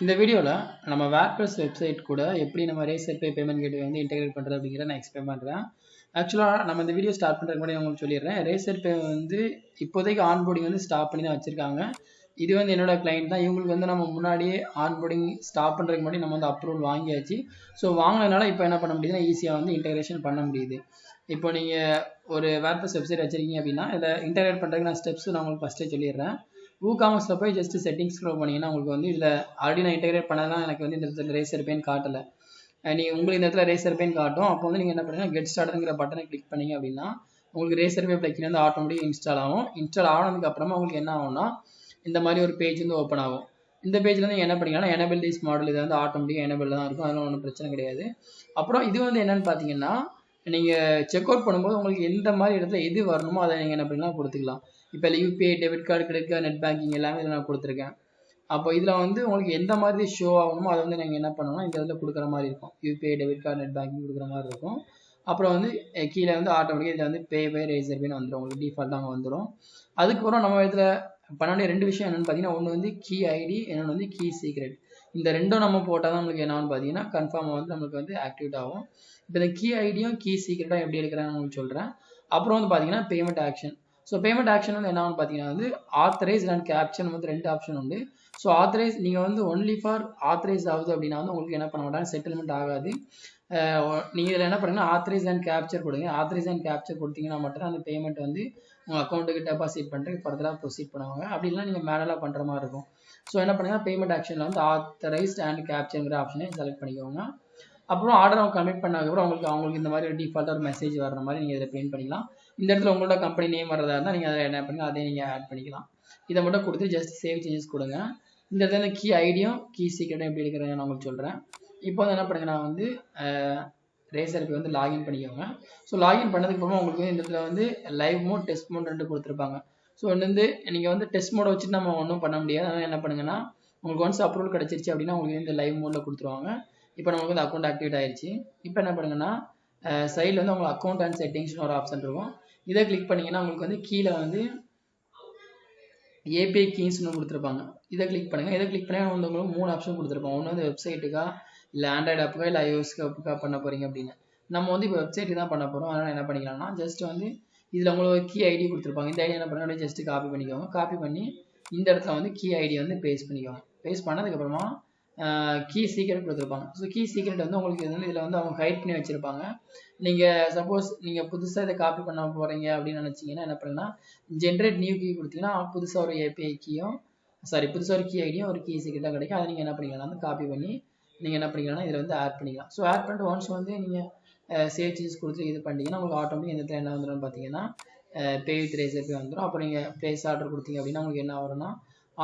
இந்த வீடியோல நம்ம WordPress வெப்சைட் கூட எப்படி நம்ம Razorpay பேமெண்ட் கேட்வே வந்து இன்டகிரேட் பண்றது அப்படிங்கறத நான் எக்ஸ்பிளைன் பண்றேன். ஆக்சுவலா நம்ம இந்த வீடியோ ஸ்டார்ட் பண்றதுக்கு முன்னாடி உங்களுக்கு சொல்லிடுறேன். Razorpay வந்து இப்போதைக்கு ஆன்போர்டிங் வந்து ஸ்டாப் பண்ணி தான் வச்சிருக்காங்க. இது வந்து என்னோட கிளையன்ட் தான். இவங்களுக்கு வந்து நம்ம முன்னாடியே ஆன்போர்டிங் ஸ்டாப் பண்றதுக்கு முன்னாடி நம்ம வந்து அப்ரூவல் வாங்கியாச்சு. ஸோ வாங்கினதுனால இப்போ என்ன பண்ண முடியுதுன்னா ஈஸியா வந்து இன்டகிரேஷன் பண்ண முடியுது. இப்போ நீங்க ஒரு WordPress வெப்சைட் வச்சிருக்கீங்க அப்படின்னா இதை இன்டகிரேட் பண்றதுக்கு நான் ஸ்டெப்ஸ் நான் உங்களுக்கு ஃபர்ஸ்டே சொல்லிடுறேன். WooCommerce போய் ஜஸ்ட் செட்டிங்ஸ் ஸ்க்ரோல் பண்ணீங்கன்னா உங்களுக்கு வந்து இதில் ஆல்ரெடி நான் இன்டகிரேட் பண்ணதான் எனக்கு வந்து இந்த இடத்துல Razorpay காட்டலை. நீங்கள் உங்களுக்கு இந்த இடத்துல Razorpay காட்டும். அப்போ வந்து நீங்கள் என்ன பண்ணுங்க கெட் ஸ்டார்ட்ங்கிற பட்டனை கிளிக் பண்ணீங்க அப்படின்னா உங்களுக்கு Razorpay பிளக்கின் வந்து ஆட்டோமேட்டிக் இன்ஸ்டால் ஆகும். இன்ஸ்டால் ஆனதுக்கு அப்புறமா உங்களுக்கு என்ன ஆகும்னா இந்த மாதிரி ஒரு பேஜ் வந்து ஓப்பன் ஆகும். இந்த பேஜ்ல வந்து என்ன பண்ணீங்கன்னா எனேபிள் திஸ் மாடல் இது வந்து ஆட்டோமேட்டிக் எனேபிள் தான் இருக்கும். அதெல்லாம் ஒன்றும் பிரச்சனை கிடையாது. அப்புறம் இது வந்து என்னன்னு பார்த்தீங்கன்னா நீங்கள் செக் அவுட் பண்ணும்போது உங்களுக்கு எந்த மாதிரி இடத்துல எது வரணுமோ அதை நீங்கள் என்ன பண்ணலாம் கொடுத்துக்கலாம். இப்போ UPI debit card credit card net banking எல்லாமே இதில் நான் கொடுத்துருக்கேன். அப்போ இதில் வந்து உங்களுக்கு எந்த மாதிரி ஷோ ஆகணுமோ அதை வந்து நீங்கள் என்ன பண்ணணும்னா இந்த இதில் கொடுக்குற மாதிரி இருக்கும். UPI debit card net banking கொடுக்குற மாதிரி இருக்கும். அப்புறம் வந்து கீழே வந்து ஆட்டோமேட்டிக்காக இதில் வந்து பே பை Razorpayன்னு வந்துடும். உங்களுக்கு டிஃபால்ட்டாக அங்கே வந்துடும். அதுக்கப்புறம் நம்ம இதில் பண்ண வேண்டிய ரெண்டு விஷயம் என்னென்னு பார்த்தீங்கன்னா ஒன்று வந்து கீ ஐடி இன்னொன்று வந்து கீ சீக்ரெட். இந்த ரெண்டும் நம்ம போட்டால் தான் நம்மளுக்கு என்னன்னு பார்த்தீங்கன்னா கன்ஃபார்மாக வந்து நம்மளுக்கு வந்து ஆக்டிவேட் ஆகும். இப்போ இந்த கீ ஐடியும் கீ சீக்ரெட்டாக எப்படி எடுக்கிறேன்னு உங்களுக்கு சொல்கிறேன். அப்புறம் வந்து பார்த்தீங்கன்னா payment action. So payment action வந்து என்னன்னு பார்த்தீங்கன்னா வந்து ஆத்தரைஸ் அண்ட் கேப்ஷன் வந்து ரெண்டு ஆப்ஷன் உண்டு. ஸோ ஆத்தரைஸ் நீங்கள் வந்து ஒன்லி ஃபார் ஆத்தரைஸ் ஆகுது அப்படின்னா வந்து உங்களுக்கு என்ன பண்ண மாட்டாங்க செட்டில்மெண்ட் ஆகாது. நீங்கள் இதில் என்ன பண்ணுங்கன்னா ஆத்தரைஸ் அண்ட் கேப்சர் கொடுங்க. ஆத்தரைஸ் அண்ட் கேப்சர் கொடுத்தீங்கன்னா மட்டும் அந்த பேமெண்ட் வந்து உங்கள் அக்கௌண்ட்டுக்கு டெபாசிட் பண்ணிட்டு ஃபர்தராக ப்ரொசீட் பண்ணுவாங்க. அப்படி இல்லைனா நீங்கள் மேனலாக பண்ணுற மாதிரி இருக்கும். ஸோ என்ன பண்ணுங்கள் பேமெண்ட் ஆக்ஷனில் வந்து ஆத்தரைஸ்ட் அண்ட் கேப்சருங்கிற ஆப்ஷனை செலக்ட் பண்ணிக்கோங்க. அப்புறம் ஆர்டர் அவங்க கமிட் பண்ணதுக்கப்புறம் அவங்களுக்கு இந்த மாதிரி ஒரு டிஃபால்ட்டாக ஒரு மெசேஜ் வர மாதிரி நீங்கள் இதில் பிரிண்ட் பண்ணிக்கலாம். இந்த இடத்துல உங்களோட கம்பெனி நேம் வரதா இருந்தால் நீங்கள் அதை என்ன பண்ணுங்க அதை நீங்கள் ஆட் பண்ணிக்கலாம். இதை மட்டும் கொடுத்து ஜஸ்ட் சேவ் சேஞ்சஸ் கொடுங்க. இந்த இடத்துல கீ ஐடியும் கீ சீக்ரெட்டும் எப்படி எடுக்கிறேன் நான் உங்களுக்கு சொல்கிறேன். இப்போ வந்து என்ன பண்ணுங்க நான் வந்து Razorpay வந்து லாகின் பண்ணிக்கோங்க. ஸோ லாகின் பண்ணதுக்கு அப்புறமா உங்களுக்கு இந்த இடத்துல வந்து லைவ் மோட் டெஸ்ட் மோட் ரெண்டு கொடுத்துருப்பாங்க. ஸோ வந்து நீங்கள் வந்து டெஸ்ட் மோட வச்சுட்டு நம்ம ஒன்றும் பண்ண முடியாது. அதனால் என்ன பண்ணுங்கன்னா உங்களுக்கு ஒன்ஸ் அப்ரூவல் கிடச்சிருச்சு அப்படின்னா உங்களுக்கு இந்த லைவ் மோடில் கொடுத்துருவாங்க. இப்போ நமக்கு வந்து அக்கௌண்ட் ஆக்டிவேட் ஆயிடுச்சு. இப்போ என்ன பண்ணுங்கன்னா சைடில் வந்து உங்களுக்கு அக்கௌண்ட் அண்ட் செட்டிங்ஸ்னு ஒரு ஆப்ஷன் இருக்கும். இதை கிளிக் பண்ணிங்கன்னா உங்களுக்கு வந்து கீழே வந்து ஏபிஐ கீஸ்னு கொடுத்துருப்பாங்க. இதை கிளிக் பண்ணுங்கள். இதை கிளிக் பண்ணி வந்து உங்களுக்கு 3 ஆப்ஷன் கொடுத்துருப்பாங்க. ஒன்று வந்து வெப்சைட்டுக்கா இல்லை ஆண்ட்ராய்டு ஆப்புக்கா இல்லை iOS ஆப்புக்கா பண்ண போகிறீங்க அப்படின்னு. நம்ம வந்து இப்போ வெப்சைட்டு தான் பண்ண போகிறோம். அதனால் என்ன பண்ணிக்கலாம்னா ஜஸ்ட் வந்து இதில் உங்களுக்கு கீ ஐடி கொடுத்துருப்பாங்க. இந்த ஐடி என்ன பண்ணுங்க அப்படியே ஜஸ்ட் காப்பி பண்ணிக்கோங்க. காப்பி பண்ணி இந்த இடத்துல வந்து கீ ஐடி வந்து பேஸ்ட் பண்ணிக்கோங்க. பேஸ்ட் பண்ணதுக்கப்புறமா கீ சீக்ரெட் கொடுத்துருப்பாங்க. ஸோ கீ சீக்ரெட் வந்து உங்களுக்கு இதில் வந்து அவங்க ஹைட் பண்ணி வச்சுருப்பாங்க. நீங்கள் சப்போஸ் நீங்கள் புதுசாக இதை காப்பி பண்ண போகிறீங்க அப்படின்னு நினச்சிங்கன்னா என்ன பண்ணுங்கன்னா ஜென்ரேட் நியூ கீ கொடுத்தீங்கன்னா புதுசாக ஒரு ஏபிஐ கீயும் புதுசாக ஒரு கீ ஐடியும் ஒரு கீ சீக்ரெட்டாக கிடைக்கும். அதை நீங்கள் என்ன பண்ணிக்கலாம் வந்து காப்பி பண்ணி நீங்கள் என்ன பண்ணிக்கலாம்னா இதில் வந்து ஆட் பண்ணிக்கலாம். ஸோ ஆட் பண்ணிட்டு ஒன்ஸ் வந்து நீங்கள் சேவ் சேஞ்சஸ் கொடுத்து இது பண்ணிட்டீங்கன்னா உங்களுக்கு ஆட்டோமேட்டிக் இந்த இடத்துல என்ன வந்துடும் பார்த்தீங்கன்னா பே வித் Razorpay வந்துடும். அப்போ நீங்கள் ப்ளேஸ் ஆர்டர் கொடுத்தீங்க அப்படின்னா உங்களுக்கு என்ன வரும்னா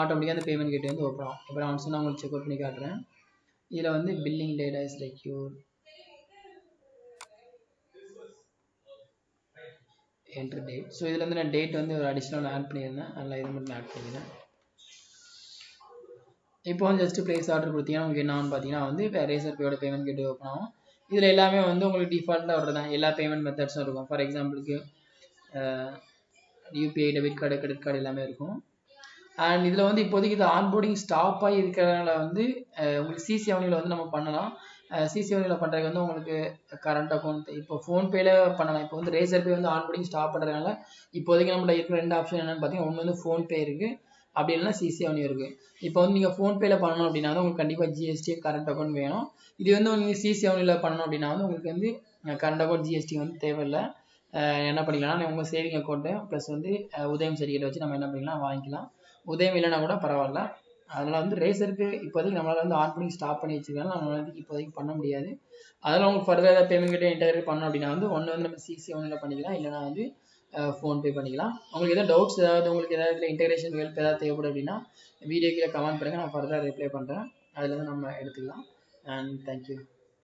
ஆட்டோமேட்டிக்காக அந்த பேமெண்ட் கேட் வந்து ஓப்பன் ஆகும். இப்போ நான் ஒன்ஸ் நான் உங்களுக்கு செக் அவுட் பண்ணி காட்டுறேன். இதில் வந்து billing data is require enter date. So இதில் வந்து நான் டேட் வந்து ஒரு அடிஷ்னல் ஆட் பண்ணியிருந்தேன். அதனால் இது மட்டும் ஆட் பண்ணியிருந்தேன். இப்போ வந்து ஜஸ்ட் ப்ளேஸ் ஆர்டர் கொடுத்தீங்கன்னா உங்களுக்கு என்னன்னு பார்த்தீங்கன்னா வந்து Razorpayயோட பேமெண்ட் கேட் ஓப்பன் ஆகும். இதில் எல்லாமே வந்து உங்களுக்கு டிஃபால்ட்டாக வர்றது தான். எல்லா பேமெண்ட் மெத்தட்ஸும் இருக்கும். ஃபார் எக்ஸாம்பிளுக்கு UPI debit card credit card எல்லாமே இருக்கும். அண்ட் இதில் வந்து இப்போதைக்கு இது ஆன்போர்டிங் ஸ்டாப் ஆகி இருக்கிறதுனால வந்து உங்களுக்கு சிசி அவனியில் வந்து நம்ம பண்ணலாம். சிசி அவனியில் பண்ணுறதுக்கு வந்து உங்களுக்கு கரண்ட் அக்கௌண்ட் இப்போ ஃபோன்பேயில் பண்ணலாம். இப்போ வந்து Razorpay வந்து ஆன்போர்டிங் ஸ்டாப் பண்ணுறதுனால இப்போதைக்கு நம்மள இருக்கிற ரெண்டு ஆப்ஷன் என்னென்னு பார்த்தீங்கன்னா ஒன்று வந்து ஃபோன்பே இருக்குது, அப்படி இல்லைன்னா சிசி அவனி இருக்குது. இப்போ வந்து நீங்கள் ஃபோன்பேயில் பண்ணணும் அப்படின்னா வந்து உங்களுக்கு கண்டிப்பாக ஜிஎஸ்டி கரண்ட் அக்கௌண்ட் வேணும். இது வந்து நீங்கள் சிசி அவனியில் பண்ணணும் அப்படின்னா வந்து உங்களுக்கு வந்து கரண்ட் அக்கௌண்ட் ஜிஎஸ்டி வந்து தேவையில்லை. என்ன பண்ணிக்கலாம்னா உங்கள் சேவிங் அக்கௌண்ட்டு ப்ளஸ் வந்து உதயம் சர்டிஃபிகேட் வச்சு நம்ம என்ன பண்ணிக்கலாம் வாங்கிக்கலாம். உதயம் இல்லைனா கூட பரவாயில்ல. அதனால் வந்து Razorpay இப்போதைக்கு நம்மளால் வந்து ஆன்போர்டிங் ஸ்டாப் பண்ணி வச்சுருக்காங்க. நம்மளால் வந்து இப்போதைக்கு பண்ண முடியாது. அதனால் உங்களுக்கு ஃபர்தர் ஏதாவது பேமெண்ட் கிட்டே இன்டகிரேட் பண்ணணும் அப்படின்னா வந்து ஒன்று வந்து நம்ம சிசி ஒன்றில் பண்ணிக்கலாம், இல்லைனா வந்து ஃபோன்பே பண்ணிக்கலாம். உங்களுக்கு எதாவது டவுட்ஸ் உங்களுக்கு ஏதாவது இன்டகிரேஷன் ஹெல்ப் ஏதாவது தேவைப்படும் அப்படின்னா வீடியோ கீழே கமெண்ட் பண்ணுங்கள். நான் ஃபர்தராக ரிப்ளை பண்ணுறேன். அதில் வந்து நம்ம எடுத்துக்கலாம். And thank you.